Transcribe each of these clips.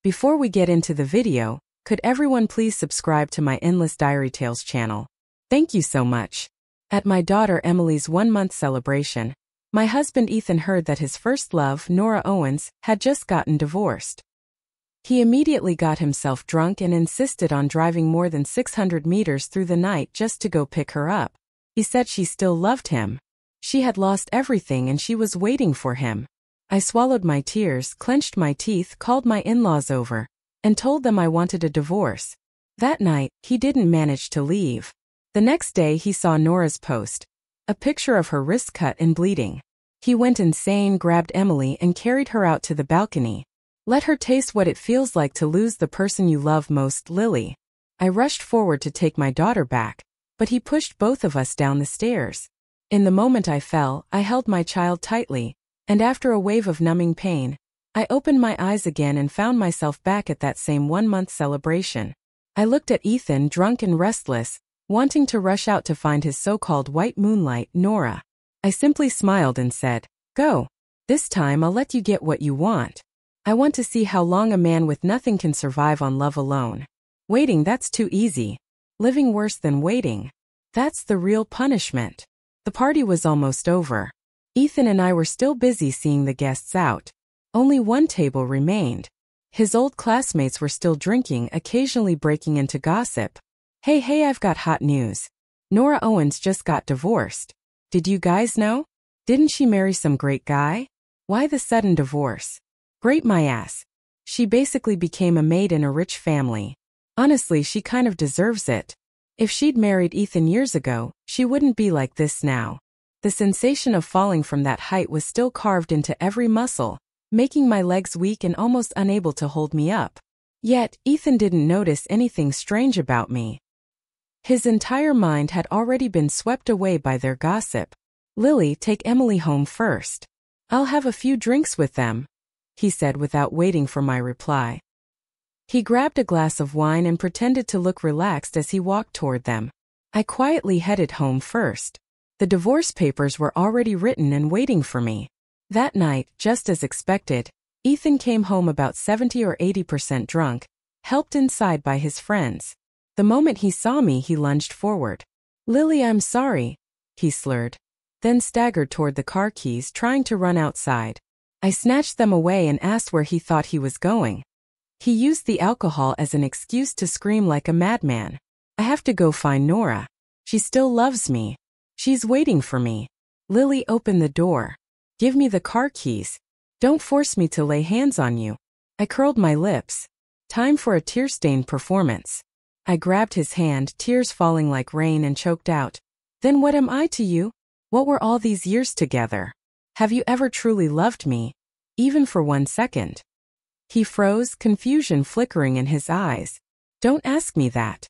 Before we get into the video, could everyone please subscribe to my Endless Diary Tales channel? Thank you so much. At my daughter Emily's 1-month celebration, my husband Ethan heard that his first love, Nora Owens, had just gotten divorced. He immediately got himself drunk and insisted on driving more than 600 meters through the night just to go pick her up. He said she still loved him. She had lost everything and she was waiting for him. I swallowed my tears, clenched my teeth, called my in-laws over, and told them I wanted a divorce. That night, he didn't manage to leave. The next day he saw Nora's post, a picture of her wrist cut and bleeding. He went insane, grabbed Emily and carried her out to the balcony. Let her taste what it feels like to lose the person you love most, Lily. I rushed forward to take my daughter back, but he pushed both of us down the stairs. In the moment I fell, I held my child tightly, and after a wave of numbing pain, I opened my eyes again and found myself back at that same 1-month celebration. I looked at Ethan, drunk and restless, wanting to rush out to find his so-called white moonlight, Nora. I simply smiled and said, "Go. This time I'll let you get what you want. I want to see how long a man with nothing can survive on love alone. Waiting, that's too easy. Living worse than waiting. That's the real punishment." The party was almost over. Ethan and I were still busy seeing the guests out. Only one table remained. His old classmates were still drinking, occasionally breaking into gossip. Hey, I've got hot news. Nora Owens just got divorced. Did you guys know? Didn't she marry some great guy? Why the sudden divorce? Great my ass. She basically became a maid in a rich family. Honestly, she kind of deserves it. If she'd married Ethan years ago, she wouldn't be like this now. The sensation of falling from that height was still carved into every muscle, making my legs weak and almost unable to hold me up. Yet, Ethan didn't notice anything strange about me. His entire mind had already been swept away by their gossip. "Lily, take Emily home first. I'll have a few drinks with them," he said without waiting for my reply. He grabbed a glass of wine and pretended to look relaxed as he walked toward them. I quietly headed home first. The divorce papers were already written and waiting for me. That night, just as expected, Ethan came home about 70 or 80% drunk, helped inside by his friends. The moment he saw me, he lunged forward. "Lily, I'm sorry," he slurred, then staggered toward the car keys, trying to run outside. I snatched them away and asked where he thought he was going. He used the alcohol as an excuse to scream like a madman. "I have to go find Nora. She still loves me. She's waiting for me." Lily, open the door. "Give me the car keys. Don't force me to lay hands on you." I curled my lips. Time for a tear-stained performance. I grabbed his hand, tears falling like rain, and choked out, "Then what am I to you? What were all these years together? Have you ever truly loved me? Even for 1 second? He froze, confusion flickering in his eyes. "Don't ask me that.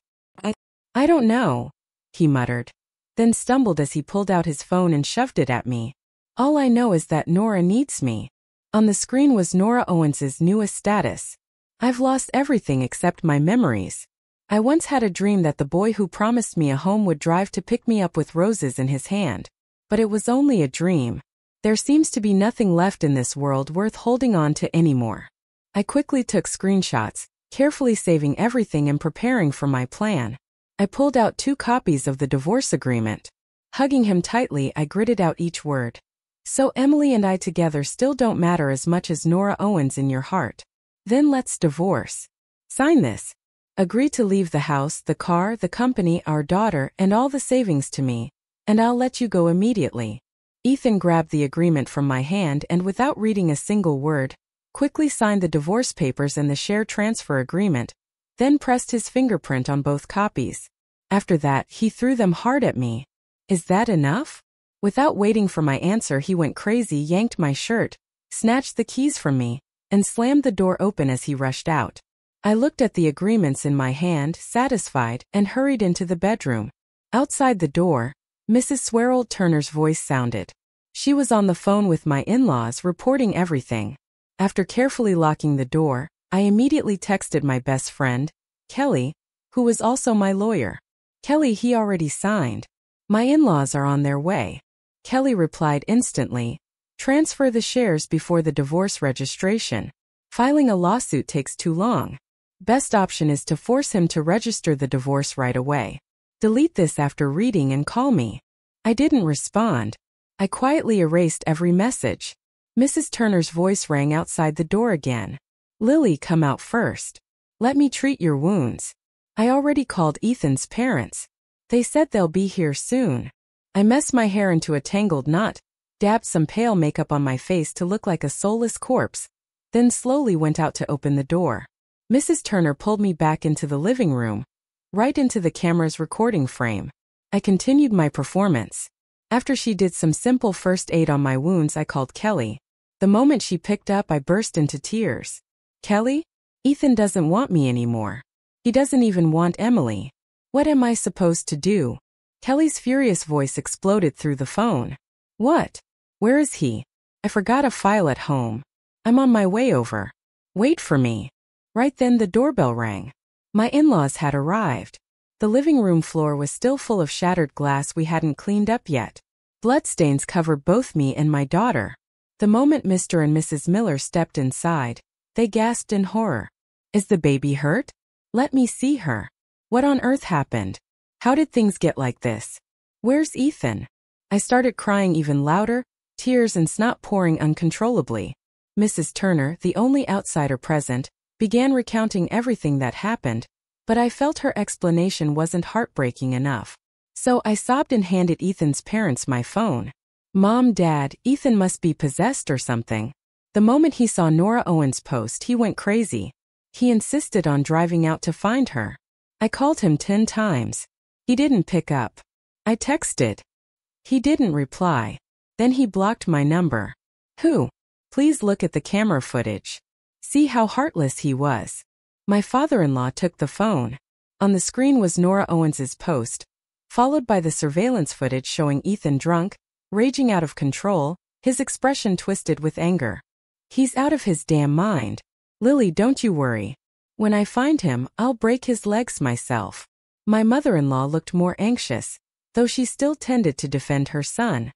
I don't know," he muttered, then stumbled as he pulled out his phone and shoved it at me. "All I know is that Nora needs me." On the screen was Nora Owens's newest status. "I've lost everything except my memories. I once had a dream that the boy who promised me a home would drive to pick me up with roses in his hand. But it was only a dream. There seems to be nothing left in this world worth holding on to anymore." I quickly took screenshots, carefully saving everything and preparing for my plan. I pulled out 2 copies of the divorce agreement. Hugging him tightly, I gritted out each word. "So Emily and I together still don't matter as much as Nora Owens in your heart. Then let's divorce. Sign this. Agree to leave the house, the car, the company, our daughter, and all the savings to me, and I'll let you go immediately." Ethan grabbed the agreement from my hand and, without reading a single word, quickly signed the divorce papers and the share transfer agreement, then pressed his fingerprint on both copies. After that, he threw them hard at me. "Is that enough?" Without waiting for my answer, he went crazy, yanked my shirt, snatched the keys from me, and slammed the door open as he rushed out. I looked at the agreements in my hand, satisfied, and hurried into the bedroom. Outside the door, Mrs. Swerold Turner's voice sounded. She was on the phone with my in-laws, reporting everything. After carefully locking the door, I immediately texted my best friend, Kelly, who was also my lawyer. "Kelly, he already signed. My in-laws are on their way." Kelly replied instantly, "Transfer the shares before the divorce registration." Filing a lawsuit takes too long. Best option is to force him to register the divorce right away. Delete this after reading and call me. I didn't respond. I quietly erased every message. Mrs. Turner's voice rang outside the door again. Lily, come out first. Let me treat your wounds. I already called Ethan's parents. They said they'll be here soon. I messed my hair into a tangled knot, dabbed some pale makeup on my face to look like a soulless corpse, then slowly went out to open the door. Mrs. Turner pulled me back into the living room, right into the camera's recording frame. I continued my performance. After she did some simple first aid on my wounds, I called Kelly. The moment she picked up, I burst into tears. Kelly? Ethan doesn't want me anymore. He doesn't even want Emily. What am I supposed to do? Kelly's furious voice exploded through the phone. What? Where is he? I forgot a file at home. I'm on my way over. Wait for me. Right then the doorbell rang. My in-laws had arrived. The living room floor was still full of shattered glass we hadn't cleaned up yet. Bloodstains covered both me and my daughter. The moment Mr. and Mrs. Miller stepped inside, they gasped in horror. Is the baby hurt? Let me see her. What on earth happened? How did things get like this? Where's Ethan? I started crying even louder, tears and snot pouring uncontrollably. Mrs. Turner, the only outsider present, began recounting everything that happened, but I felt her explanation wasn't heartbreaking enough. So I sobbed and handed Ethan's parents my phone. Mom, Dad, Ethan must be possessed or something. The moment he saw Nora Owen's post, he went crazy. He insisted on driving out to find her. I called him 10 times. He didn't pick up. I texted. He didn't reply. Then he blocked my number. Who? Please look at the camera footage. See how heartless he was. My father-in-law took the phone. On the screen was Nora Owens's post, followed by the surveillance footage showing Ethan drunk, raging out of control, his expression twisted with anger. He's out of his damn mind. Lily, don't you worry. When I find him, I'll break his legs myself. My mother-in-law looked more anxious, though she still tended to defend her son.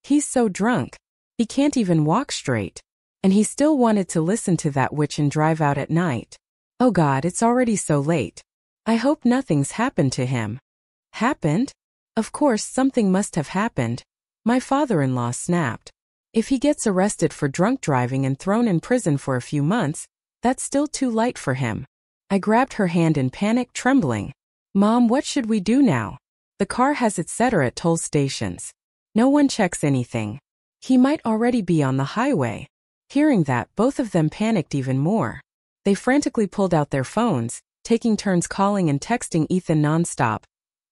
He's so drunk. He can't even walk straight. And he still wanted to listen to that witch and drive out at night. Oh God, it's already so late. I hope nothing's happened to him. Happened? Of course something must have happened. My father-in-law snapped. If he gets arrested for drunk driving and thrown in prison for a few months, that's still too light for him. I grabbed her hand in panic, trembling. Mom, what should we do now? The car has etc. at toll stations. No one checks anything. He might already be on the highway. Hearing that, both of them panicked even more. They frantically pulled out their phones, taking turns calling and texting Ethan nonstop,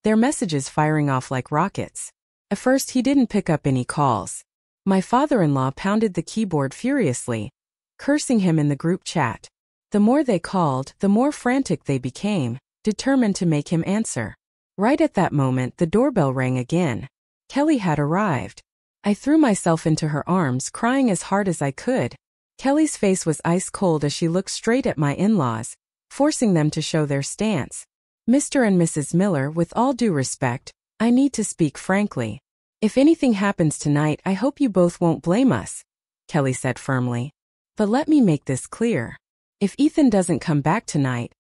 their messages firing off like rockets. At first, he didn't pick up any calls. My father-in-law pounded the keyboard furiously, cursing him in the group chat. The more they called, the more frantic they became, determined to make him answer. Right at that moment, the doorbell rang again. Kelly had arrived. I threw myself into her arms, crying as hard as I could. Kelly's face was ice cold as she looked straight at my in-laws, forcing them to show their stance. Mr. and Mrs. Miller, with all due respect, I need to speak frankly. If anything happens tonight, I hope you both won't blame us, Kelly said firmly. But let me make this clear. If Ethan doesn't come back tonight,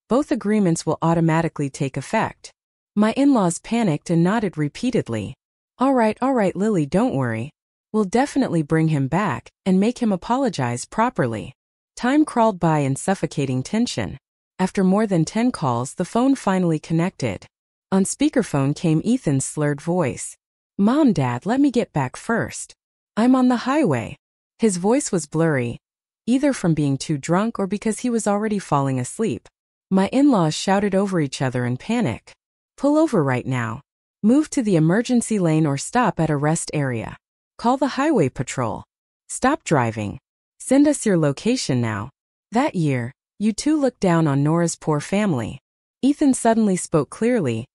both agreements will automatically take effect. My in-laws panicked and nodded repeatedly. All right, Lily, don't worry. We'll definitely bring him back and make him apologize properly. Time crawled by in suffocating tension. After more than 10 calls, the phone finally connected. On speakerphone came Ethan's slurred voice. Mom, Dad, let me get back first. I'm on the highway. His voice was blurry, either from being too drunk or because he was already falling asleep. My in-laws shouted over each other in panic. Pull over right now. Move to the emergency lane or stop at a rest area. Call the highway patrol. Stop driving. Send us your location now. That year, you two looked down on Nora's poor family. Ethan suddenly spoke clearly,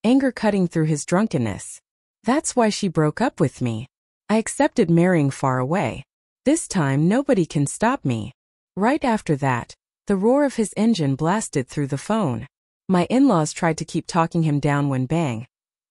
anger cutting through his drunkenness. That's why she broke up with me. I accepted marrying far away. This time nobody can stop me. Right after that, the roar of his engine blasted through the phone. My in-laws tried to keep talking him down when bang.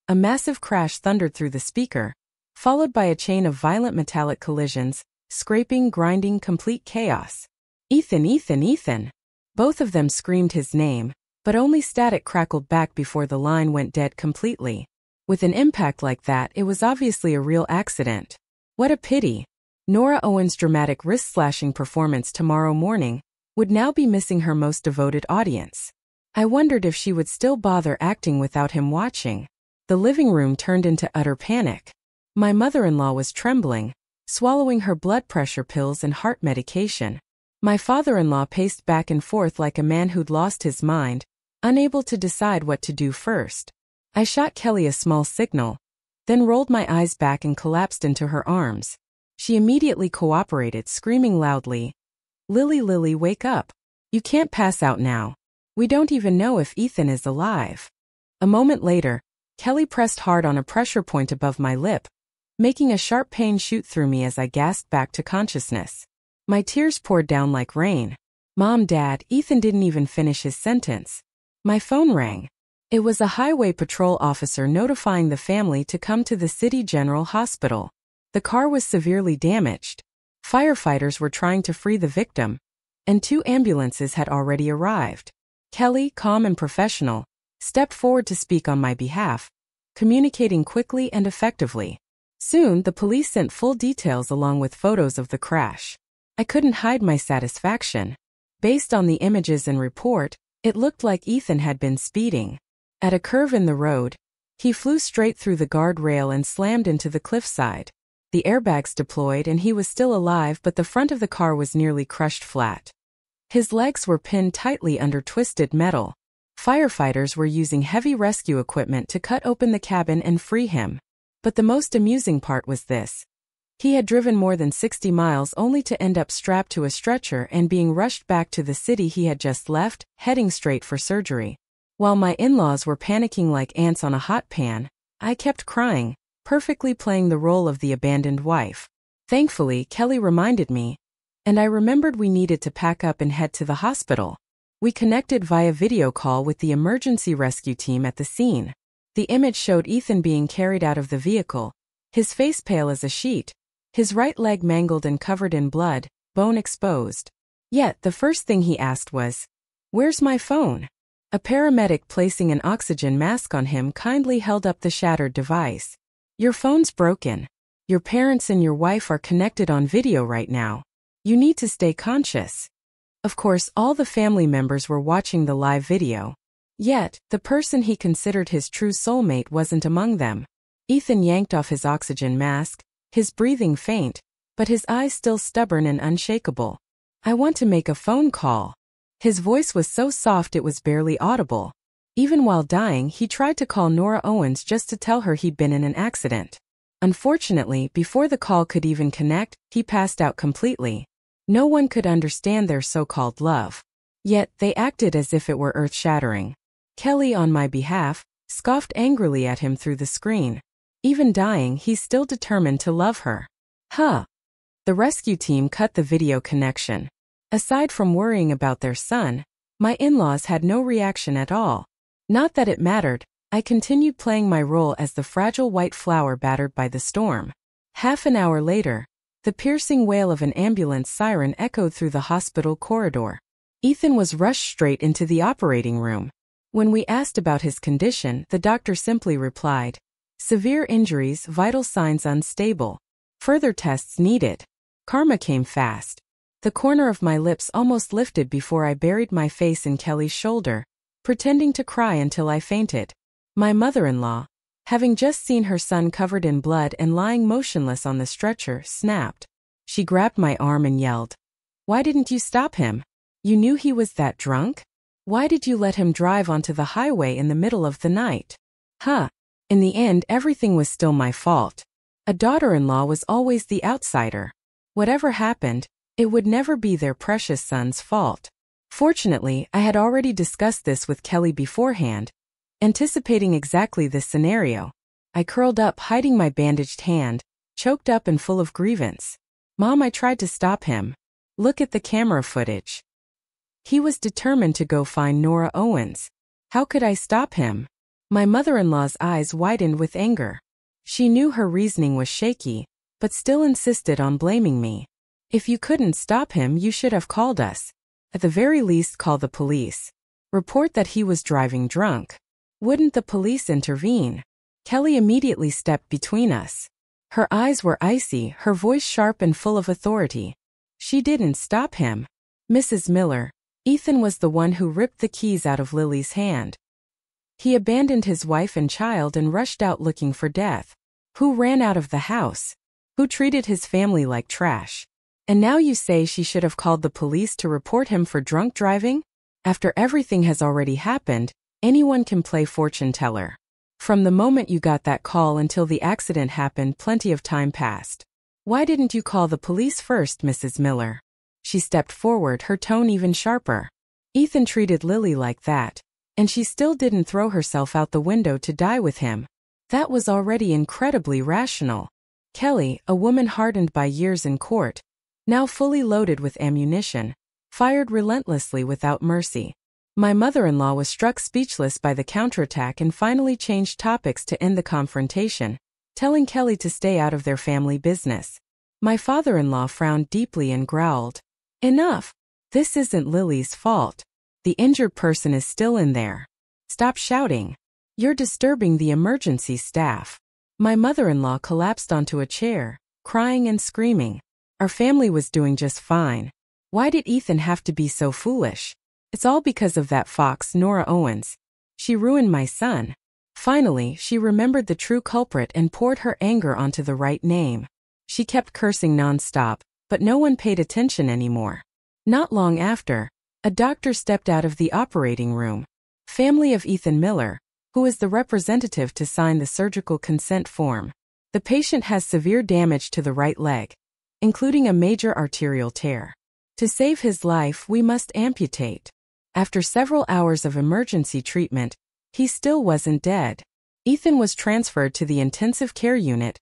A massive crash thundered through the speaker, followed by a chain of violent metallic collisions, scraping, grinding, complete chaos. Ethan, Ethan, Ethan. Both of them screamed his name, but only static crackled back before the line went dead completely. With an impact like that, it was obviously a real accident. What a pity. Nora Owens' dramatic wrist-slashing performance tomorrow morning would now be missing her most devoted audience. I wondered if she would still bother acting without him watching. The living room turned into utter panic. My mother-in-law was trembling, swallowing her blood pressure pills and heart medication. My father-in-law paced back and forth like a man who'd lost his mind, unable to decide what to do first. I shot Kelly a small signal, then rolled my eyes back and collapsed into her arms. She immediately cooperated, screaming loudly, "Lily, Lily, wake up. You can't pass out now. We don't even know if Ethan is alive." A moment later, Kelly pressed hard on a pressure point above my lip, making a sharp pain shoot through me as I gasped back to consciousness. My tears poured down like rain. "Mom, Dad," Ethan didn't even finish his sentence. My phone rang. It was a highway patrol officer notifying the family to come to the City General Hospital. The car was severely damaged. Firefighters were trying to free the victim, and 2 ambulances had already arrived. Kelly, calm and professional, stepped forward to speak on my behalf, communicating quickly and effectively. Soon, the police sent full details along with photos of the crash. I couldn't hide my satisfaction. Based on the images and report, it looked like Ethan had been speeding. At a curve in the road, he flew straight through the guardrail and slammed into the cliffside. The airbags deployed and he was still alive, but the front of the car was nearly crushed flat. His legs were pinned tightly under twisted metal. Firefighters were using heavy rescue equipment to cut open the cabin and free him. But the most amusing part was this. He had driven more than 60 miles only to end up strapped to a stretcher and being rushed back to the city he had just left, heading straight for surgery. While my in-laws were panicking like ants on a hot pan, I kept crying, perfectly playing the role of the abandoned wife. Thankfully, Kelly reminded me, and I remembered we needed to pack up and head to the hospital. We connected via video call with the emergency rescue team at the scene. The image showed Ethan being carried out of the vehicle, his face pale as a sheet, his right leg mangled and covered in blood, bone exposed. Yet, the first thing he asked was, "Where's my phone?" A paramedic placing an oxygen mask on him kindly held up the shattered device. "Your phone's broken. Your parents and your wife are connected on video right now. You need to stay conscious." Of course, all the family members were watching the live video. Yet, the person he considered his true soulmate wasn't among them. Ethan yanked off his oxygen mask, his breathing faint, but his eyes still stubborn and unshakable. "I want to make a phone call." His voice was so soft it was barely audible. Even while dying, he tried to call Nora Owens just to tell her he'd been in an accident. Unfortunately, before the call could even connect, he passed out completely. No one could understand their so-called love. Yet, they acted as if it were earth-shattering. Kelly, on my behalf, scoffed angrily at him through the screen. Even dying, he's still determined to love her. Huh. The rescue team cut the video connection. Aside from worrying about their son, my in-laws had no reaction at all. Not that it mattered, I continued playing my role as the fragile white flower battered by the storm. Half an hour later, the piercing wail of an ambulance siren echoed through the hospital corridor. Ethan was rushed straight into the operating room. When we asked about his condition, the doctor simply replied, "Severe injuries, vital signs unstable. Further tests needed." Karma came fast. The corner of my lips almost lifted before I buried my face in Kelly's shoulder, pretending to cry until I fainted. My mother-in-law, having just seen her son covered in blood and lying motionless on the stretcher, snapped. She grabbed my arm and yelled, "Why didn't you stop him? You knew he was that drunk? Why did you let him drive onto the highway in the middle of the night?" Huh. In the end, everything was still my fault. A daughter-in-law was always the outsider. Whatever happened, it would never be their precious son's fault. Fortunately, I had already discussed this with Kelly beforehand, anticipating exactly this scenario. I curled up, hiding my bandaged hand, choked up and full of grievance. "Mom, I tried to stop him. Look at the camera footage." He was determined to go find Nora Owens. How could I stop him? My mother-in-law's eyes widened with anger. She knew her reasoning was shaky, but still insisted on blaming me. If you couldn't stop him, you should have called us. At the very least, call the police. Report that he was driving drunk. Wouldn't the police intervene? Kelly immediately stepped between us. Her eyes were icy, her voice sharp and full of authority. She didn't stop him. Mrs. Miller, Ethan was the one who ripped the keys out of Lily's hand. He abandoned his wife and child and rushed out looking for death. Who ran out of the house? Who treated his family like trash? And now you say she should have called the police to report him for drunk driving? After everything has already happened, anyone can play fortune teller. From the moment you got that call until the accident happened, plenty of time passed. Why didn't you call the police first, Mrs. Miller? She stepped forward, her tone even sharper. Ethan treated Lily like that, and she still didn't throw herself out the window to die with him. That was already incredibly rational. Kelly, a woman hardened by years in court, now fully loaded with ammunition, fired relentlessly without mercy. My mother-in-law was struck speechless by the counterattack and finally changed topics to end the confrontation, telling Kelly to stay out of their family business. My father-in-law frowned deeply and growled, "Enough! This isn't Lily's fault. The injured person is still in there. Stop shouting. You're disturbing the emergency staff." My mother-in-law collapsed onto a chair, crying and screaming. Our family was doing just fine. Why did Ethan have to be so foolish? It's all because of that fox, Nora Owens. She ruined my son. Finally, she remembered the true culprit and poured her anger onto the right name. She kept cursing nonstop, but no one paid attention anymore. Not long after, a doctor stepped out of the operating room. Family of Ethan Miller, who is the representative to sign the surgical consent form. The patient has severe damage to the right leg, including a major arterial tear. To save his life, we must amputate. After several hours of emergency treatment, he still wasn't dead. Ethan was transferred to the intensive care unit,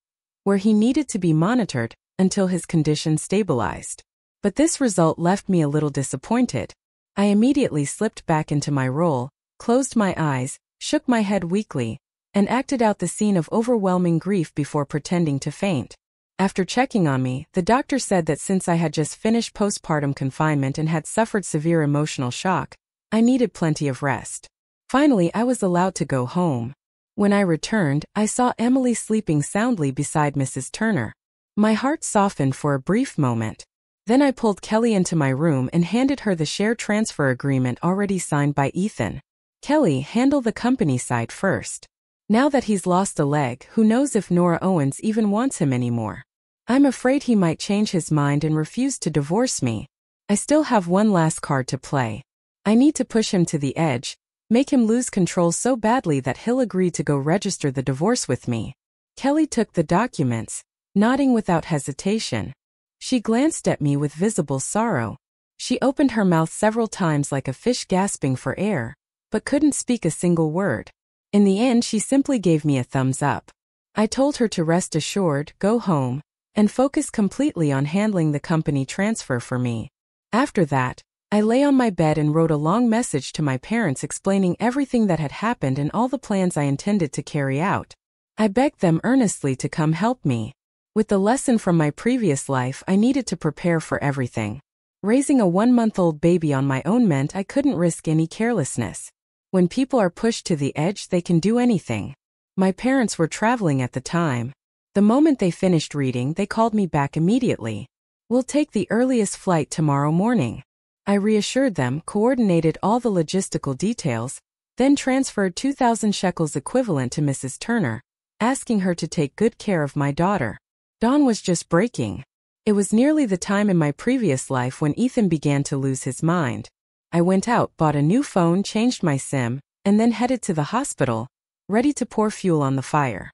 where he needed to be monitored until his condition stabilized. But this result left me a little disappointed. I immediately slipped back into my role, closed my eyes, shook my head weakly, and acted out the scene of overwhelming grief before pretending to faint. After checking on me, the doctor said that since I had just finished postpartum confinement and had suffered severe emotional shock, I needed plenty of rest. Finally, I was allowed to go home. When I returned, I saw Emily sleeping soundly beside Mrs. Turner. My heart softened for a brief moment. Then I pulled Kelly into my room and handed her the share transfer agreement already signed by Ethan. "Kelly, handle the company side first. Now that he's lost a leg, who knows if Nora Owens even wants him anymore. I'm afraid he might change his mind and refuse to divorce me. I still have one last card to play. I need to push him to the edge, make him lose control so badly that he'll agree to go register the divorce with me." Kelly took the documents, nodding without hesitation. She glanced at me with visible sorrow. She opened her mouth several times like a fish gasping for air, but couldn't speak a single word. In the end, she simply gave me a thumbs up. I told her to rest assured, go home, and focus completely on handling the company transfer for me. After that, I lay on my bed and wrote a long message to my parents explaining everything that had happened and all the plans I intended to carry out. I begged them earnestly to come help me. With the lesson from my previous life, I needed to prepare for everything. Raising a 1-month-old baby on my own meant I couldn't risk any carelessness. When people are pushed to the edge, they can do anything. My parents were traveling at the time. The moment they finished reading, they called me back immediately. "We'll take the earliest flight tomorrow morning." I reassured them, coordinated all the logistical details, then transferred 2,000 shekels equivalent to Mrs. Turner, asking her to take good care of my daughter. Dawn was just breaking. It was nearly the time in my previous life when Ethan began to lose his mind. I went out, bought a new phone, changed my SIM, and then headed to the hospital, ready to pour fuel on the fire.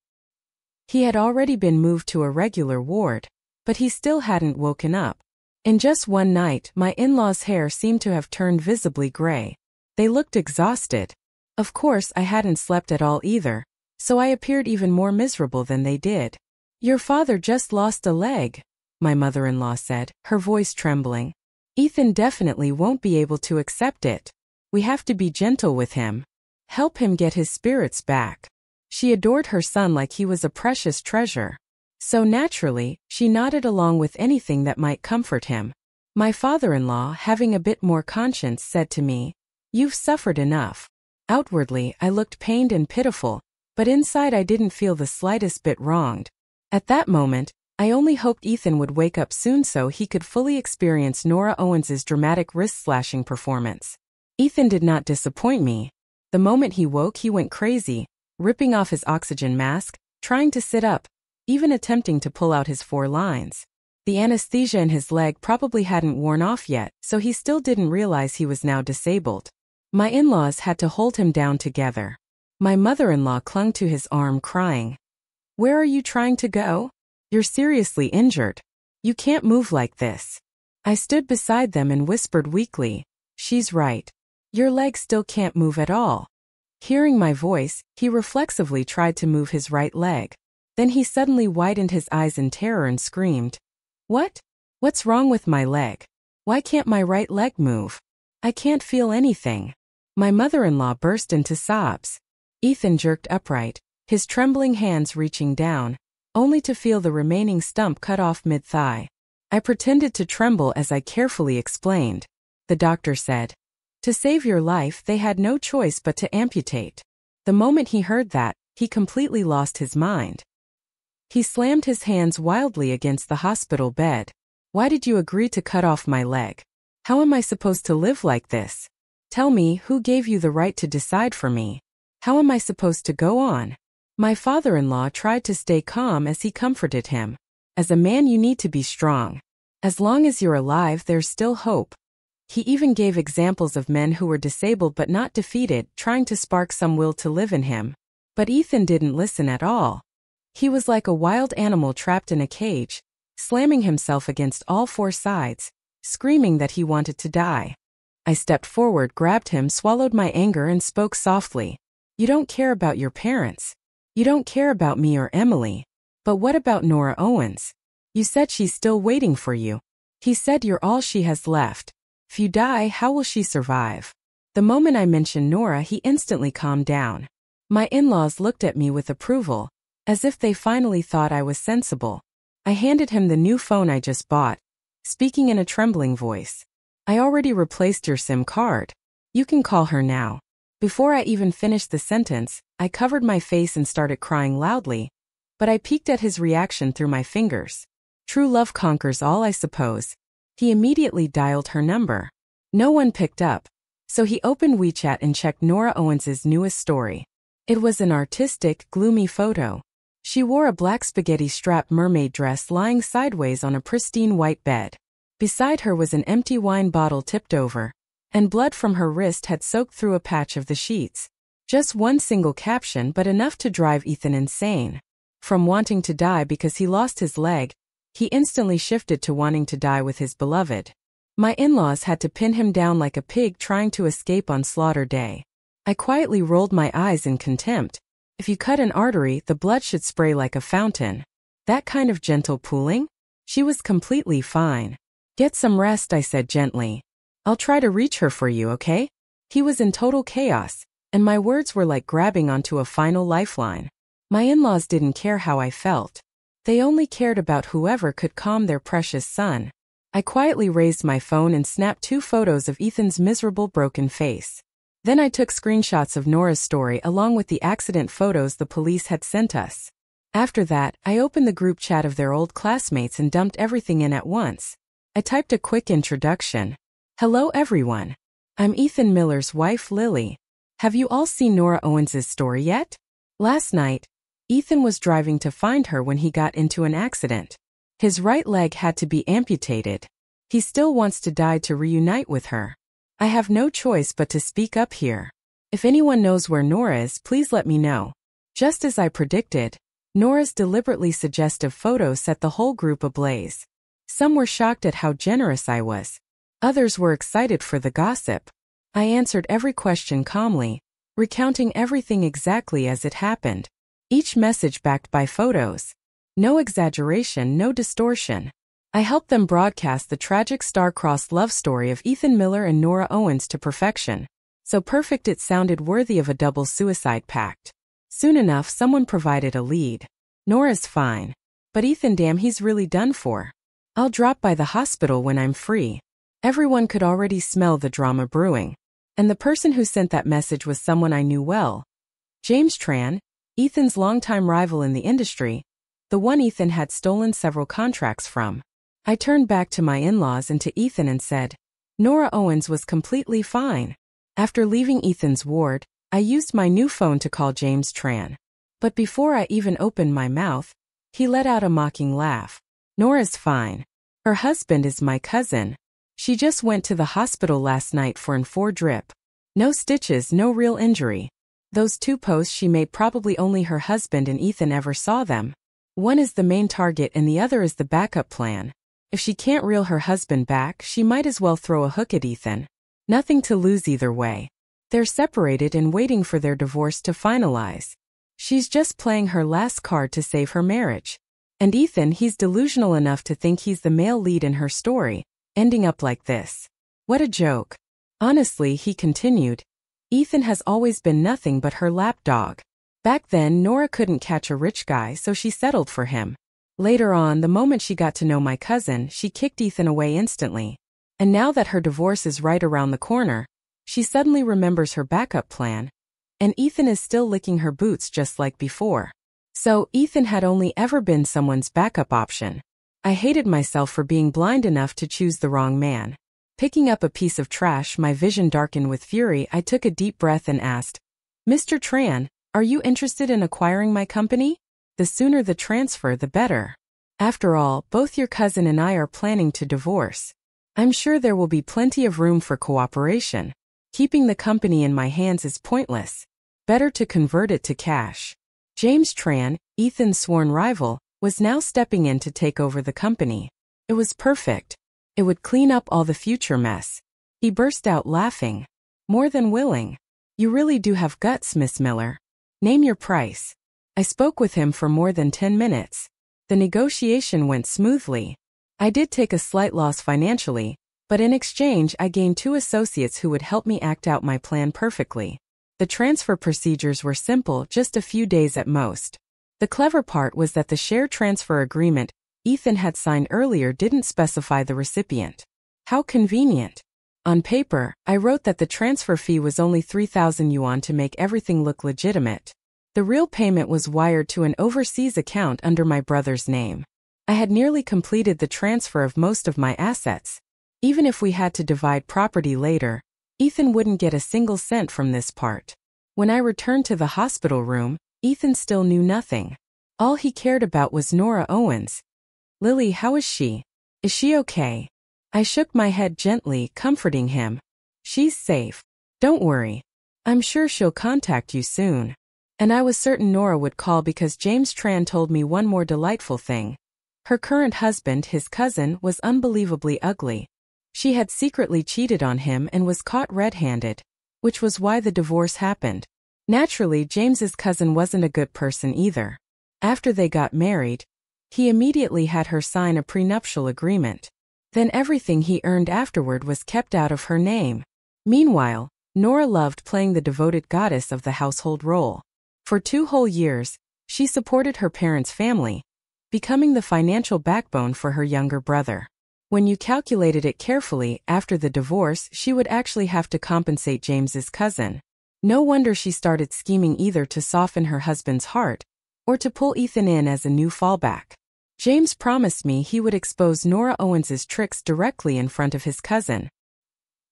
He had already been moved to a regular ward, but he still hadn't woken up. In just one night, my in-laws' hair seemed to have turned visibly gray. They looked exhausted. Of course, I hadn't slept at all either, so I appeared even more miserable than they did. "Your father just lost a leg," my mother-in-law said, her voice trembling. "Ethan definitely won't be able to accept it. We have to be gentle with him. Help him get his spirits back." She adored her son like he was a precious treasure. So naturally, she nodded along with anything that might comfort him. My father-in-law, having a bit more conscience, said to me, "You've suffered enough." Outwardly, I looked pained and pitiful, but inside I didn't feel the slightest bit wronged. At that moment, I only hoped Ethan would wake up soon so he could fully experience Nora Owens's dramatic wrist-slashing performance. Ethan did not disappoint me. The moment he woke, he went crazy, ripping off his oxygen mask, trying to sit up, even attempting to pull out his 4 lines. The anesthesia in his leg probably hadn't worn off yet, so he still didn't realize he was now disabled. My in-laws had to hold him down together. My mother-in-law clung to his arm, crying, "Where are you trying to go? You're seriously injured. You can't move like this." I stood beside them and whispered weakly, "She's right. Your leg still can't move at all." Hearing my voice, he reflexively tried to move his right leg. Then he suddenly widened his eyes in terror and screamed, "What? What's wrong with my leg? Why can't my right leg move? I can't feel anything." My mother-in-law burst into sobs. Ethan jerked upright, his trembling hands reaching down, only to feel the remaining stump cut off mid-thigh. I pretended to tremble as I carefully explained. The doctor said, "To save your life, they had no choice but to amputate." The moment he heard that, he completely lost his mind. He slammed his hands wildly against the hospital bed. "Why did you agree to cut off my leg? How am I supposed to live like this? Tell me, who gave you the right to decide for me? How am I supposed to go on?" My father-in-law tried to stay calm as he comforted him. "As a man, you need to be strong. As long as you're alive, there's still hope." He even gave examples of men who were disabled but not defeated, trying to spark some will to live in him. But Ethan didn't listen at all. He was like a wild animal trapped in a cage, slamming himself against all 4 sides, screaming that he wanted to die. I stepped forward, grabbed him, swallowed my anger, and spoke softly. "You don't care about your parents. You don't care about me or Emily. But what about Nora Owens? You said she's still waiting for you. He said you're all she has left. If you die, how will she survive?" The moment I mentioned Nora, he instantly calmed down. My in-laws looked at me with approval, as if they finally thought I was sensible. I handed him the new phone I just bought, speaking in a trembling voice. "I already replaced your SIM card. You can call her now." Before I even finished the sentence, I covered my face and started crying loudly, but I peeked at his reaction through my fingers. True love conquers all, I suppose. He immediately dialed her number. No one picked up, so he opened WeChat and checked Nora Owens's newest story. It was an artistic, gloomy photo. She wore a black spaghetti-strap mermaid dress lying sideways on a pristine white bed. Beside her was an empty wine bottle tipped over, and blood from her wrist had soaked through a patch of the sheets. Just one single caption, but enough to drive Ethan insane. From wanting to die because he lost his leg, he instantly shifted to wanting to die with his beloved. My in-laws had to pin him down like a pig trying to escape on slaughter day. I quietly rolled my eyes in contempt. If you cut an artery, the blood should spray like a fountain. That kind of gentle pooling? She was completely fine. "Get some rest," I said gently. "I'll try to reach her for you, okay?" He was in total chaos, and my words were like grabbing onto a final lifeline. My in-laws didn't care how I felt. They only cared about whoever could calm their precious son. I quietly raised my phone and snapped 2 photos of Ethan's miserable, broken face. Then I took screenshots of Nora's story along with the accident photos the police had sent us. After that, I opened the group chat of their old classmates and dumped everything in at once. I typed a quick introduction. "Hello everyone. I'm Ethan Miller's wife Lily. Have you all seen Nora Owens's story yet? Last night, Ethan was driving to find her when he got into an accident. His right leg had to be amputated. He still wants to die to reunite with her. I have no choice but to speak up here. If anyone knows where Nora is, please let me know." Just as I predicted, Nora's deliberately suggestive photo set the whole group ablaze. Some were shocked at how generous I was. Others were excited for the gossip. I answered every question calmly, recounting everything exactly as it happened. Each message backed by photos. No exaggeration, no distortion. I helped them broadcast the tragic star-crossed love story of Ethan Miller and Nora Owens to perfection. So perfect it sounded worthy of a double suicide pact. Soon enough, someone provided a lead. "Nora's fine. But Ethan, damn, he's really done for. I'll drop by the hospital when I'm free. Everyone could already smell the drama brewing. And the person who sent that message was someone I knew well. James Tran, Ethan's longtime rival in the industry, the one Ethan had stolen several contracts from. I turned back to my in-laws and to Ethan and said, Nora Owens was completely fine. After leaving Ethan's ward, I used my new phone to call James Tran. But before I even opened my mouth, he let out a mocking laugh. Nora's fine. Her husband is my cousin. She just went to the hospital last night for an 4 drip. No stitches, no real injury. Those 2 posts she made, probably only her husband and Ethan ever saw them. One is the main target and the other is the backup plan. If she can't reel her husband back, she might as well throw a hook at Ethan. Nothing to lose either way. They're separated and waiting for their divorce to finalize. She's just playing her last card to save her marriage. And Ethan, he's delusional enough to think he's the male lead in her story, ending up like this. What a joke. Honestly, he continued, Ethan has always been nothing but her lapdog. Back then, Nora couldn't catch a rich guy, so she settled for him. Later on, the moment she got to know my cousin, she kicked Ethan away instantly. And now that her divorce is right around the corner, she suddenly remembers her backup plan, and Ethan is still licking her boots just like before. So, Ethan had only ever been someone's backup option. I hated myself for being blind enough to choose the wrong man. Picking up a piece of trash, my vision darkened with fury. I took a deep breath and asked, Mr. Tran, are you interested in acquiring my company? The sooner the transfer, the better. After all, both your cousin and I are planning to divorce. I'm sure there will be plenty of room for cooperation. Keeping the company in my hands is pointless. Better to convert it to cash. James Tran, Ethan's sworn rival, was now stepping in to take over the company. It was perfect. It would clean up all the future mess. He burst out laughing. More than willing. You really do have guts, Miss Miller. Name your price. I spoke with him for more than 10 minutes. The negotiation went smoothly. I did take a slight loss financially, but in exchange I gained 2 associates who would help me act out my plan perfectly. The transfer procedures were simple, just a few days at most. The clever part was that the share transfer agreement Ethan had signed earlier didn't specify the recipient. How convenient. On paper, I wrote that the transfer fee was only 3,000 yuan to make everything look legitimate. The real payment was wired to an overseas account under my brother's name. I had nearly completed the transfer of most of my assets. Even if we had to divide property later, Ethan wouldn't get a single cent from this part. When I returned to the hospital room, Ethan still knew nothing. All he cared about was Nora Owens. Lily, how is she? Is she okay? I shook my head gently, comforting him. She's safe. Don't worry. I'm sure she'll contact you soon. And I was certain Nora would call because James Tran told me one more delightful thing. Her current husband, his cousin, was unbelievably ugly. She had secretly cheated on him and was caught red-handed, which was why the divorce happened. Naturally, James's cousin wasn't a good person either. After they got married, he immediately had her sign a prenuptial agreement. Then everything he earned afterward was kept out of her name. Meanwhile, Nora loved playing the devoted goddess of the household role. For 2 whole years, she supported her parents' family, becoming the financial backbone for her younger brother. When you calculated it carefully, after the divorce, she would actually have to compensate James's cousin. No wonder she started scheming either to soften her husband's heart, or to pull Ethan in as a new fallback. James promised me he would expose Nora Owens's tricks directly in front of his cousin.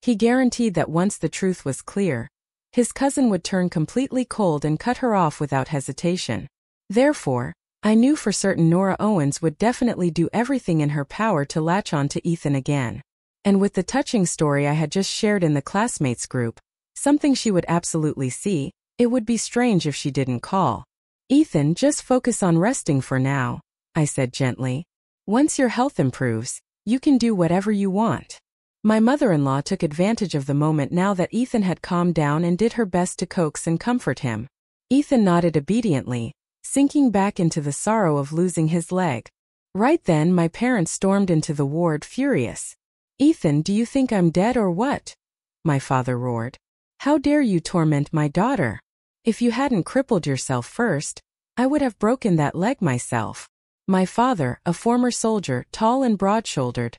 He guaranteed that once the truth was clear, his cousin would turn completely cold and cut her off without hesitation. Therefore, I knew for certain Nora Owens would definitely do everything in her power to latch on to Ethan again. And with the touching story I had just shared in the classmates group, something she would absolutely see, it would be strange if she didn't call. Ethan, just focus on resting for now, I said gently. Once your health improves, you can do whatever you want. My mother-in-law took advantage of the moment now that Ethan had calmed down and did her best to coax and comfort him. Ethan nodded obediently, sinking back into the sorrow of losing his leg. Right then my parents stormed into the ward furious. Ethan, do you think I'm dead or what? My father roared. How dare you torment my daughter? If you hadn't crippled yourself first, I would have broken that leg myself. My father, a former soldier, tall and broad-shouldered,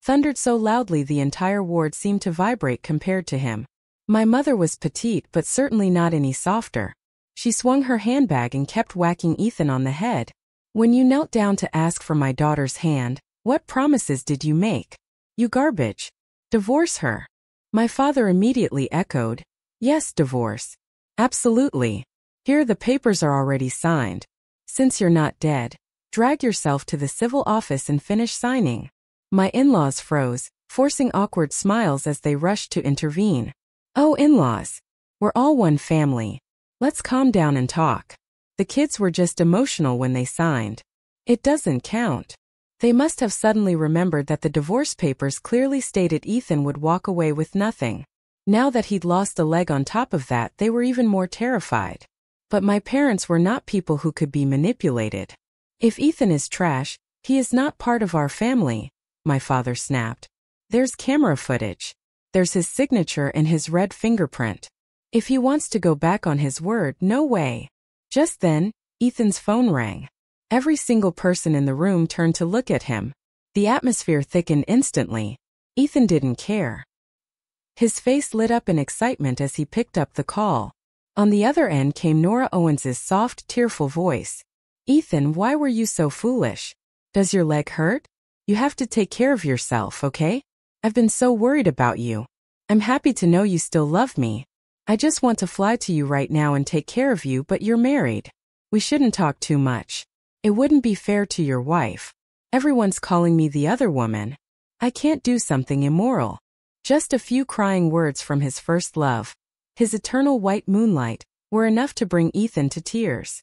thundered so loudly the entire ward seemed to vibrate compared to him. My mother was petite but certainly not any softer. She swung her handbag and kept whacking Ethan on the head. When you knelt down to ask for my daughter's hand, what promises did you make? You garbage. Divorce her. My father immediately echoed, yes, divorce. Absolutely. Here the papers are already signed. Since you're not dead, drag yourself to the civil office and finish signing. My in-laws froze, forcing awkward smiles as they rushed to intervene. Oh, in-laws. We're all one family. Let's calm down and talk. The kids were just emotional when they signed. It doesn't count. They must have suddenly remembered that the divorce papers clearly stated Ethan would walk away with nothing. Now that he'd lost a leg on top of that, they were even more terrified. But my parents were not people who could be manipulated. If Ethan is trash, he is not part of our family, my father snapped. There's camera footage. There's his signature and his red fingerprint. If he wants to go back on his word, no way. Just then, Ethan's phone rang. Every single person in the room turned to look at him. The atmosphere thickened instantly. Ethan didn't care. His face lit up in excitement as he picked up the call. On the other end came Nora Owens's soft, tearful voice. Ethan, why were you so foolish? Does your leg hurt? You have to take care of yourself, okay? I've been so worried about you. I'm happy to know you still love me. I just want to fly to you right now and take care of you, but you're married. We shouldn't talk too much. It wouldn't be fair to your wife. Everyone's calling me the other woman. I can't do something immoral. Just a few crying words from his first love, his eternal white moonlight, were enough to bring Ethan to tears.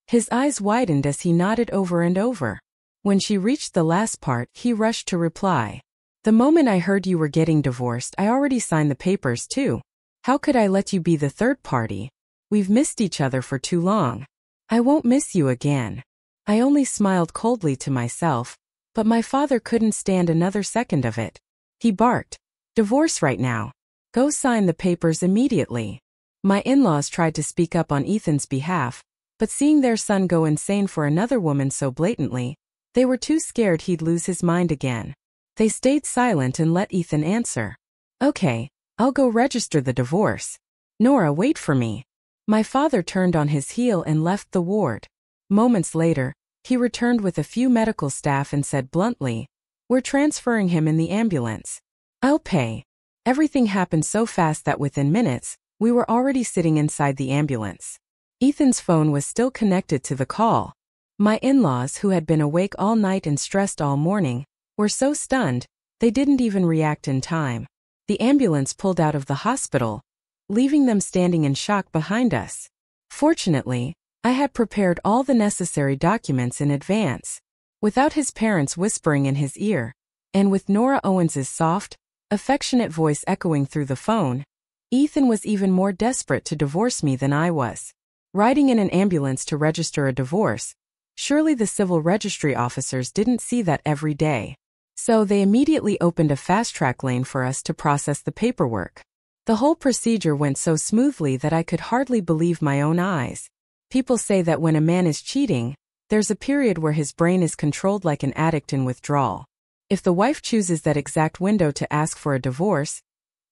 His eyes widened as he nodded over and over. When she reached the last part, he rushed to reply. The moment I heard you were getting divorced, I already signed the papers too. How could I let you be the third party? We've missed each other for too long. I won't miss you again. I only smiled coldly to myself, but my father couldn't stand another second of it. He barked, divorce right now. Go sign the papers immediately. My in-laws tried to speak up on Ethan's behalf, but seeing their son go insane for another woman so blatantly, they were too scared he'd lose his mind again. They stayed silent and let Ethan answer. Okay, I'll go register the divorce. Nora, wait for me. My father turned on his heel and left the ward. Moments later, he returned with a few medical staff and said bluntly, we're transferring him in the ambulance. I'll pay. Everything happened so fast that within minutes, we were already sitting inside the ambulance. Ethan's phone was still connected to the call. My in-laws, who had been awake all night and stressed all morning, were so stunned, they didn't even react in time. The ambulance pulled out of the hospital, leaving them standing in shock behind us. Fortunately, I had prepared all the necessary documents in advance. Without his parents whispering in his ear, and with Nora Owens's soft, affectionate voice echoing through the phone, Ethan was even more desperate to divorce me than I was. Riding in an ambulance to register a divorce, surely the civil registry officers didn't see that every day. So they immediately opened a fast-track lane for us to process the paperwork. The whole procedure went so smoothly that I could hardly believe my own eyes. People say that when a man is cheating, there's a period where his brain is controlled like an addict in withdrawal. If the wife chooses that exact window to ask for a divorce,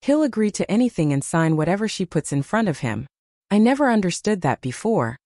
he'll agree to anything and sign whatever she puts in front of him. I never understood that before,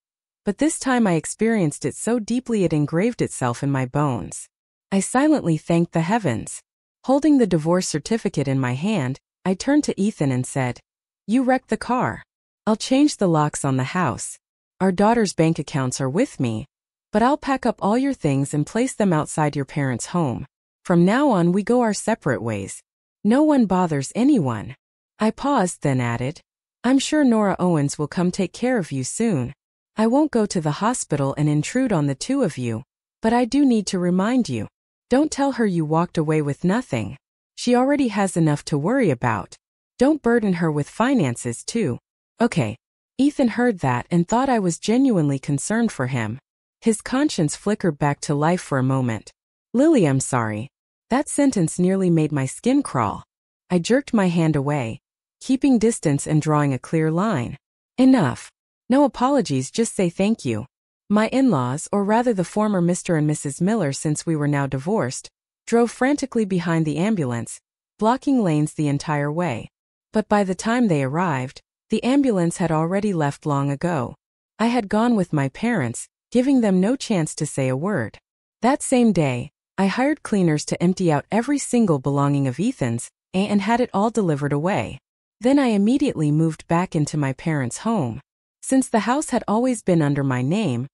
but this time I experienced it so deeply it engraved itself in my bones. I silently thanked the heavens. Holding the divorce certificate in my hand, I turned to Ethan and said, you wrecked the car. I'll change the locks on the house. Our daughter's bank accounts are with me, but I'll pack up all your things and place them outside your parents' home. From now on we go our separate ways. No one bothers anyone. I paused, then added, I'm sure Nora Owens will come take care of you soon. I won't go to the hospital and intrude on the two of you, but I do need to remind you. Don't tell her you walked away with nothing. She already has enough to worry about. Don't burden her with finances too. Okay. Ethan heard that and thought I was genuinely concerned for him. His conscience flickered back to life for a moment. Lily, I'm sorry. That sentence nearly made my skin crawl. I jerked my hand away, keeping distance and drawing a clear line. Enough. No apologies, just say thank you. My in-laws, or rather the former Mr. and Mrs. Miller since we were now divorced, drove frantically behind the ambulance, blocking lanes the entire way. But by the time they arrived, the ambulance had already left long ago. I had gone with my parents, giving them no chance to say a word. That same day, I hired cleaners to empty out every single belonging of Ethan's and had it all delivered away. Then I immediately moved back into my parents' home. Since the house had always been under my name,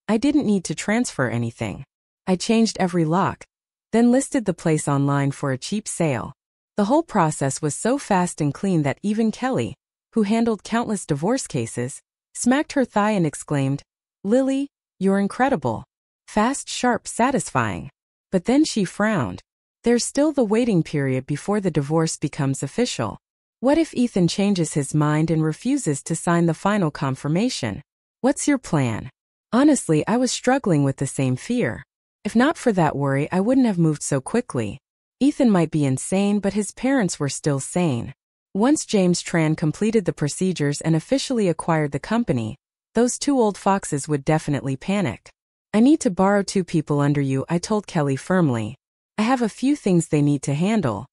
I didn't need to transfer anything. I changed every lock, then listed the place online for a cheap sale. The whole process was so fast and clean that even Kelly, who handled countless divorce cases, smacked her thigh and exclaimed, "Lily, you're incredible. Fast, sharp, satisfying." But then she frowned. There's still the waiting period before the divorce becomes official. What if Ethan changes his mind and refuses to sign the final confirmation? What's your plan? Honestly, I was struggling with the same fear. If not for that worry, I wouldn't have moved so quickly. Ethan might be insane, but his parents were still sane. Once James Tran completed the procedures and officially acquired the company, those two old foxes would definitely panic. "I need to borrow 2 people under you," I told Kelly firmly. "I have a few things they need to handle."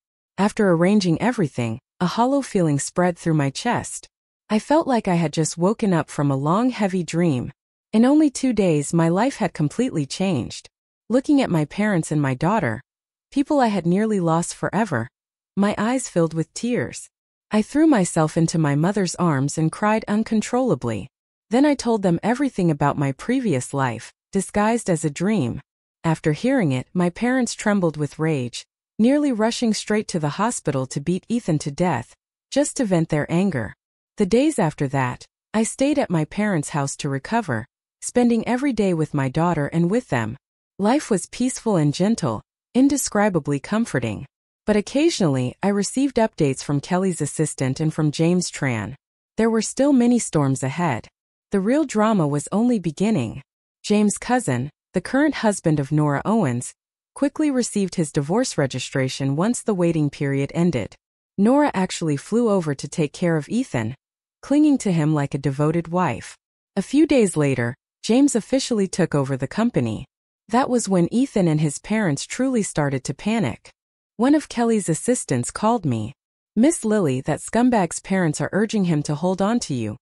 After arranging everything, a hollow feeling spread through my chest. I felt like I had just woken up from a long, heavy dream. In only 2 days, my life had completely changed. Looking at my parents and my daughter, people I had nearly lost forever, my eyes filled with tears. I threw myself into my mother's arms and cried uncontrollably. Then I told them everything about my previous life, disguised as a dream. After hearing it, my parents trembled with rage, nearly rushing straight to the hospital to beat Ethan to death, just to vent their anger. The days after that, I stayed at my parents' house to recover, spending every day with my daughter and with them. Life was peaceful and gentle, indescribably comforting. But occasionally, I received updates from Kelly's assistant and from James Tran. There were still many storms ahead. The real drama was only beginning. James' cousin, the current husband of Nora Owens, quickly received his divorce registration once the waiting period ended. Nora actually flew over to take care of Ethan, clinging to him like a devoted wife. A few days later, James officially took over the company. That was when Ethan and his parents truly started to panic. One of Kelly's assistants called me. "Miss Lily, that scumbag's parents are urging him to hold on to you,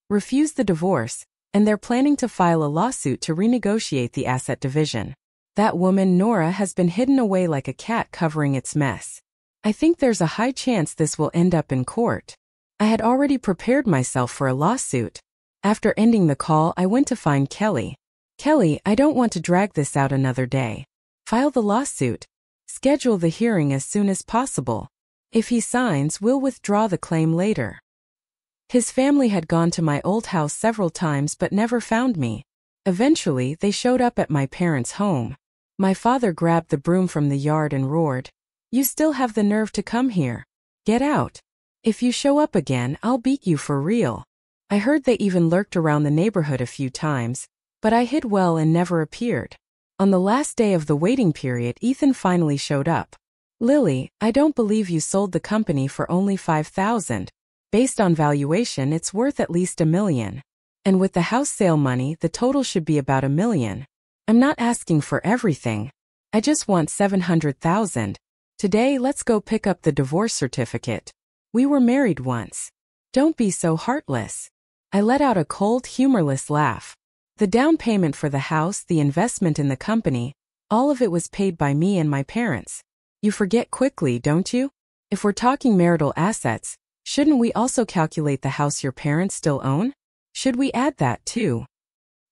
refuse the divorce, and they're planning to file a lawsuit to renegotiate the asset division. That woman Nora has been hidden away like a cat covering its mess. I think there's a high chance this will end up in court." I had already prepared myself for a lawsuit. After ending the call, I went to find Kelly. "Kelly, I don't want to drag this out another day. File the lawsuit. Schedule the hearing as soon as possible. If he signs, we'll withdraw the claim later." His family had gone to my old house several times but never found me. Eventually, they showed up at my parents' home. My father grabbed the broom from the yard and roared, "You still have the nerve to come here? Get out. If you show up again, I'll beat you for real." I heard they even lurked around the neighborhood a few times, but I hid well and never appeared. On the last day of the waiting period, Ethan finally showed up. "Lily, I don't believe you sold the company for only $5,000. Based on valuation, it's worth at least $1 million. And with the house sale money, the total should be about $1 million. I'm not asking for everything. I just want $700,000. Today, let's go pick up the divorce certificate. We were married once. Don't be so heartless." I let out a cold, humorless laugh. The down payment for the house, the investment in the company, all of it was paid by me and my parents. You forget quickly, don't you? If we're talking marital assets, shouldn't we also calculate the house your parents still own? Should we add that too?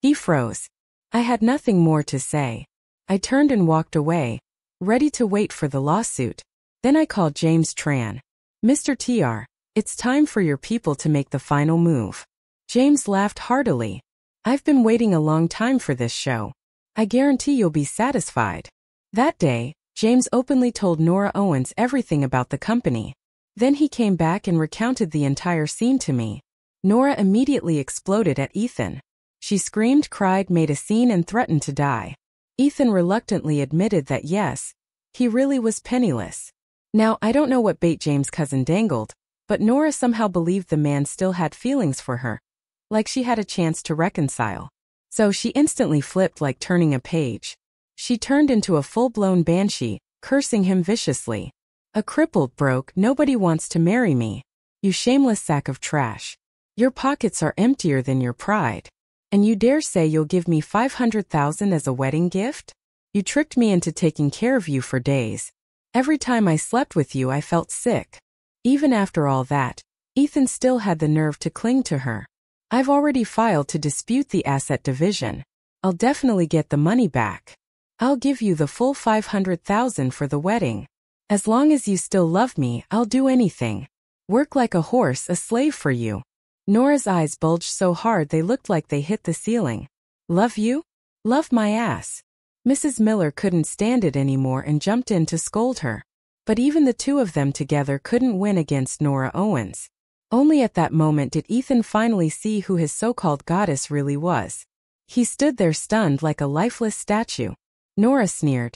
He froze. I had nothing more to say. I turned and walked away, ready to wait for the lawsuit. Then I called James Tran. "Mr. TR, it's time for your people to make the final move." James laughed heartily. "I've been waiting a long time for this show. I guarantee you'll be satisfied." That day, James openly told Nora Owens everything about the company. Then he came back and recounted the entire scene to me. Nora immediately exploded at Ethan. She screamed, cried, made a scene, and threatened to die. Ethan reluctantly admitted that yes, he really was penniless. Now, I don't know what bait James' cousin dangled, but Nora somehow believed the man still had feelings for her, like she had a chance to reconcile. So she instantly flipped like turning a page. She turned into a full-blown banshee, cursing him viciously. A crippled broke, nobody wants to marry me. You shameless sack of trash. Your pockets are emptier than your pride. And you dare say you'll give me $500,000 as a wedding gift? You tricked me into taking care of you for days. Every time I slept with you I felt sick. Even after all that, Ethan still had the nerve to cling to her. I've already filed to dispute the asset division. I'll definitely get the money back. I'll give you the full $500,000 for the wedding. As long as you still love me, I'll do anything. Work like a horse, a slave for you. Nora's eyes bulged so hard they looked like they hit the ceiling. Love you? Love my ass. Mrs. Miller couldn't stand it anymore and jumped in to scold her. But even the two of them together couldn't win against Nora Owens. Only at that moment did Ethan finally see who his so-called goddess really was. He stood there stunned like a lifeless statue. Nora sneered.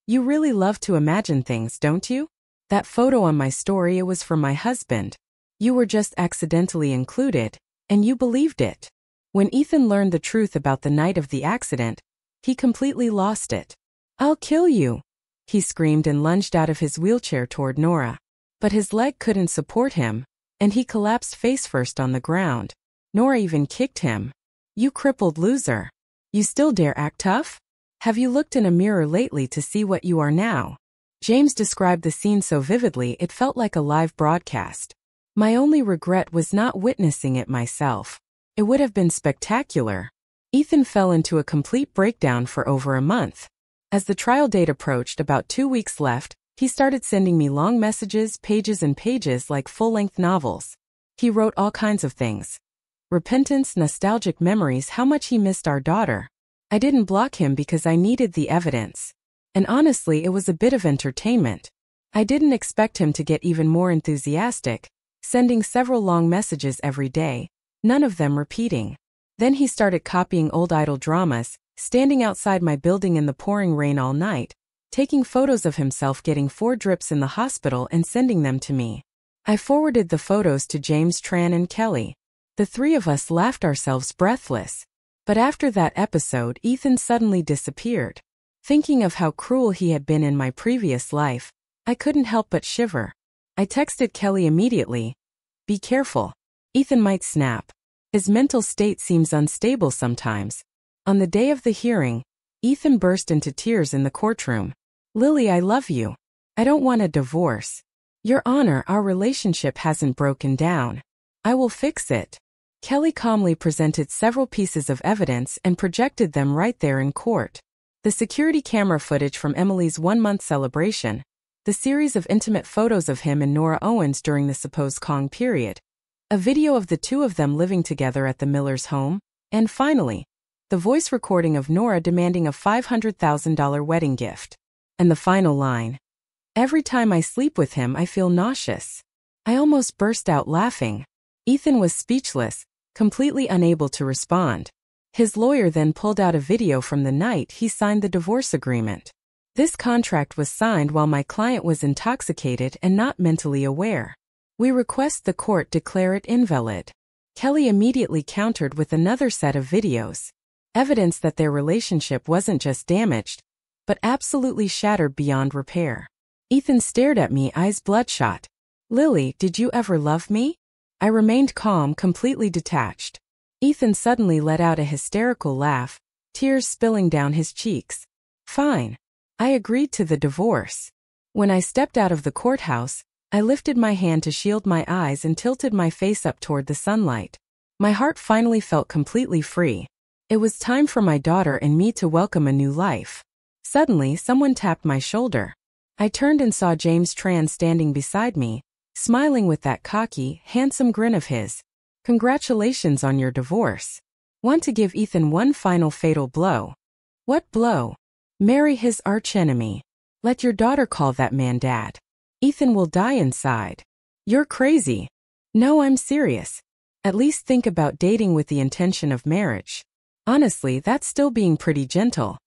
You really love to imagine things, don't you? That photo on my story, it was from my husband. You were just accidentally included, and you believed it. When Ethan learned the truth about the night of the accident, he completely lost it. I'll kill you, he screamed and lunged out of his wheelchair toward Nora. But his leg couldn't support him, and he collapsed face first on the ground. Nora even kicked him. You crippled loser. You still dare act tough? Have you looked in a mirror lately to see what you are now? James described the scene so vividly it felt like a live broadcast. My only regret was not witnessing it myself. It would have been spectacular. Ethan fell into a complete breakdown for over a month. As the trial date approached, about 2 weeks left, he started sending me long messages, pages and pages like full-length novels. He wrote all kinds of things. Repentance, nostalgic memories, how much he missed our daughter. I didn't block him because I needed the evidence. And honestly, it was a bit of entertainment. I didn't expect him to get even more enthusiastic, sending several long messages every day, none of them repeating. Then he started copying old idol dramas, standing outside my building in the pouring rain all night, taking photos of himself getting 4 drips in the hospital and sending them to me. I forwarded the photos to James, Tran and Kelly. The 3 of us laughed ourselves breathless. But after that episode, Ethan suddenly disappeared. Thinking of how cruel he had been in my previous life, I couldn't help but shiver. I texted Kelly immediately. Be careful. Ethan might snap. His mental state seems unstable sometimes. On the day of the hearing, Ethan burst into tears in the courtroom. Lily, I love you. I don't want a divorce. Your Honor, our relationship hasn't broken down. I will fix it. Kelly calmly presented several pieces of evidence and projected them right there in court. The security camera footage from Emily's 1-month celebration, the series of intimate photos of him and Nora Owens during the supposed Kong period, a video of the 2 of them living together at the Millers' home, and finally, the voice recording of Nora demanding a $500,000 wedding gift. And the final line. Every time I sleep with him I feel nauseous. I almost burst out laughing. Ethan was speechless, completely unable to respond. His lawyer then pulled out a video from the night he signed the divorce agreement. This contract was signed while my client was intoxicated and not mentally aware. We request the court declare it invalid. Kelly immediately countered with another set of videos. Evidence that their relationship wasn't just damaged, but absolutely shattered beyond repair. Ethan stared at me, eyes bloodshot. Lily, did you ever love me? I remained calm, completely detached. Ethan suddenly let out a hysterical laugh, tears spilling down his cheeks. Fine. I agreed to the divorce. When I stepped out of the courthouse, I lifted my hand to shield my eyes and tilted my face up toward the sunlight. My heart finally felt completely free. It was time for my daughter and me to welcome a new life. Suddenly, someone tapped my shoulder. I turned and saw James Tran standing beside me, smiling with that cocky, handsome grin of his. Congratulations on your divorce. Want to give Ethan one final fatal blow. What blow? Marry his archenemy. Let your daughter call that man dad. Ethan will die inside. You're crazy. No, I'm serious. At least think about dating with the intention of marriage. Honestly, that's still being pretty gentle.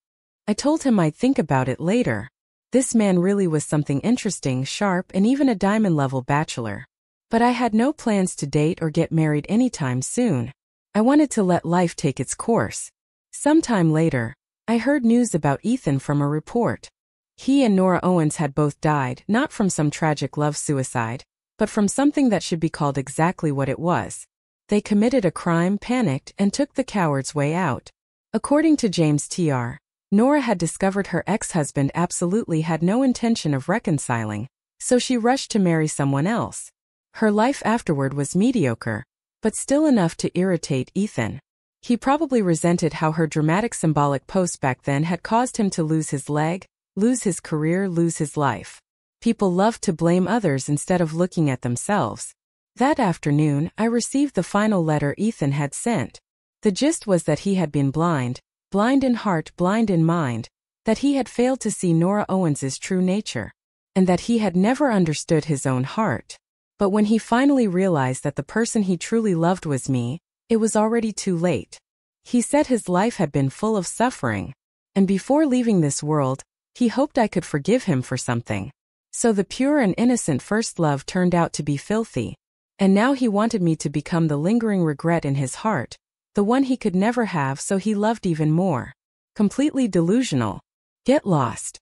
I told him I'd think about it later. This man really was something interesting, sharp, and even a diamond-level bachelor. But I had no plans to date or get married anytime soon. I wanted to let life take its course. Sometime later, I heard news about Ethan from a report. He and Nora Owens had both died, not from some tragic love suicide, but from something that should be called exactly what it was. They committed a crime, panicked, and took the coward's way out. According to James Tr., Nora had discovered her ex-husband absolutely had no intention of reconciling, so she rushed to marry someone else. Her life afterward was mediocre, but still enough to irritate Ethan. He probably resented how her dramatic symbolic post back then had caused him to lose his leg, lose his career, lose his life. People loved to blame others instead of looking at themselves. That afternoon, I received the final letter Ethan had sent. The gist was that he had been blind in heart, blind in mind, that he had failed to see Nora Owens's true nature, and that he had never understood his own heart. But when he finally realized that the person he truly loved was me, it was already too late. He said his life had been full of suffering, and before leaving this world, he hoped I could forgive him for something. So the pure and innocent first love turned out to be filthy, and now he wanted me to become the lingering regret in his heart, the one he could never have, so he loved even more. Completely delusional. Get lost.